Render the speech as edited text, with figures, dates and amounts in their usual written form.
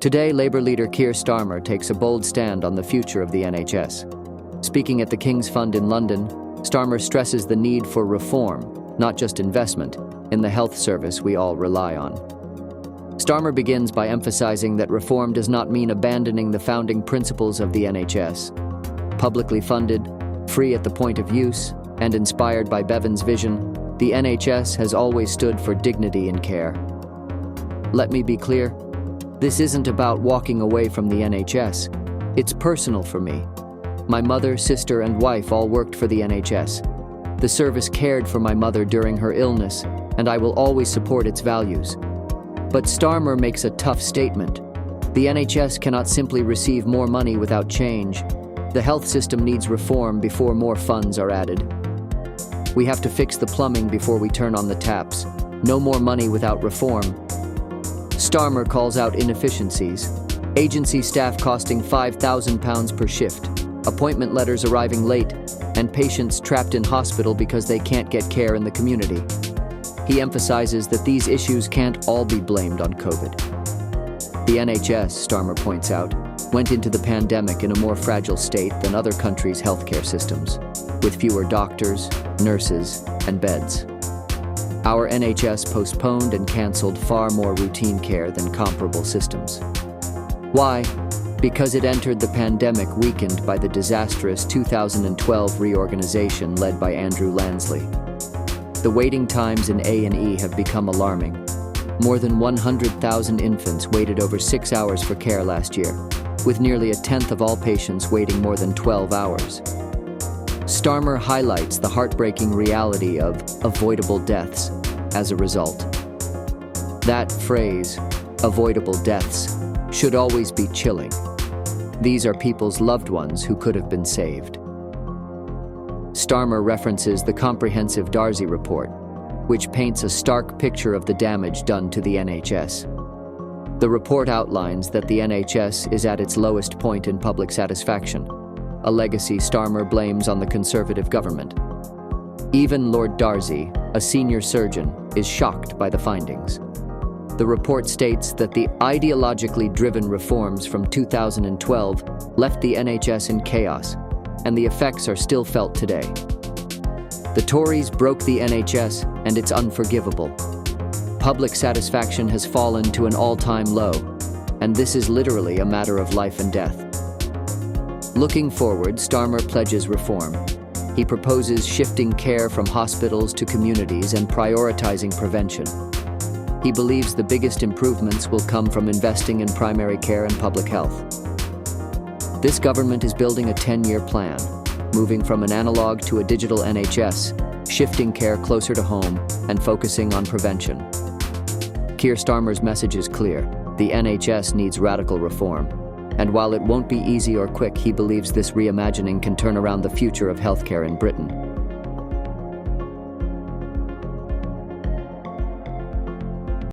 Today, Labour leader Keir Starmer takes a bold stand on the future of the NHS. Speaking at the King's Fund in London, Starmer stresses the need for reform, not just investment, in the health service we all rely on. Starmer begins by emphasizing that reform does not mean abandoning the founding principles of the NHS. Publicly funded, free at the point of use, and inspired by Bevan's vision, the NHS has always stood for dignity in care. Let me be clear, this isn't about walking away from the NHS. It's personal for me. My mother, sister, and wife all worked for the NHS. The service cared for my mother during her illness, and I will always support its values. But Starmer makes a tough statement. The NHS cannot simply receive more money without change. The health system needs reform before more funds are added. We have to fix the plumbing before we turn on the taps. No more money without reform. Starmer calls out inefficiencies. Agency staff costing £5,000 per shift, appointment letters arriving late, and patients trapped in hospital because they can't get care in the community. He emphasizes that these issues can't all be blamed on COVID. The NHS, Starmer points out, went into the pandemic in a more fragile state than other countries' healthcare systems, with fewer doctors, nurses, and beds. Our NHS postponed and cancelled far more routine care than comparable systems. Why? Because it entered the pandemic weakened by the disastrous 2012 reorganization led by Andrew Lansley. The waiting times in A&E have become alarming. More than 100,000 infants waited over 6 hours for care last year, with nearly a tenth of all patients waiting more than 12 hours. Starmer highlights the heartbreaking reality of avoidable deaths as a result. That phrase, avoidable deaths, should always be chilling. These are people's loved ones who could have been saved. Starmer references the comprehensive Darzi report, which paints a stark picture of the damage done to the NHS. The report outlines that the NHS is at its lowest point in public satisfaction, a legacy Starmer blames on the Conservative government. Even Lord Darzi, a senior surgeon, is shocked by the findings. The report states that the ideologically driven reforms from 2012 left the NHS in chaos, and the effects are still felt today. The Tories broke the NHS, and it's unforgivable. Public satisfaction has fallen to an all-time low, and this is literally a matter of life and death. Looking forward, Starmer pledges reform. He proposes shifting care from hospitals to communities and prioritizing prevention. He believes the biggest improvements will come from investing in primary care and public health. This government is building a 10-year plan, moving from an analog to a digital NHS, shifting care closer to home, and focusing on prevention. Keir Starmer's message is clear: the NHS needs radical reform. And while it won't be easy or quick, he believes this reimagining can turn around the future of healthcare in Britain.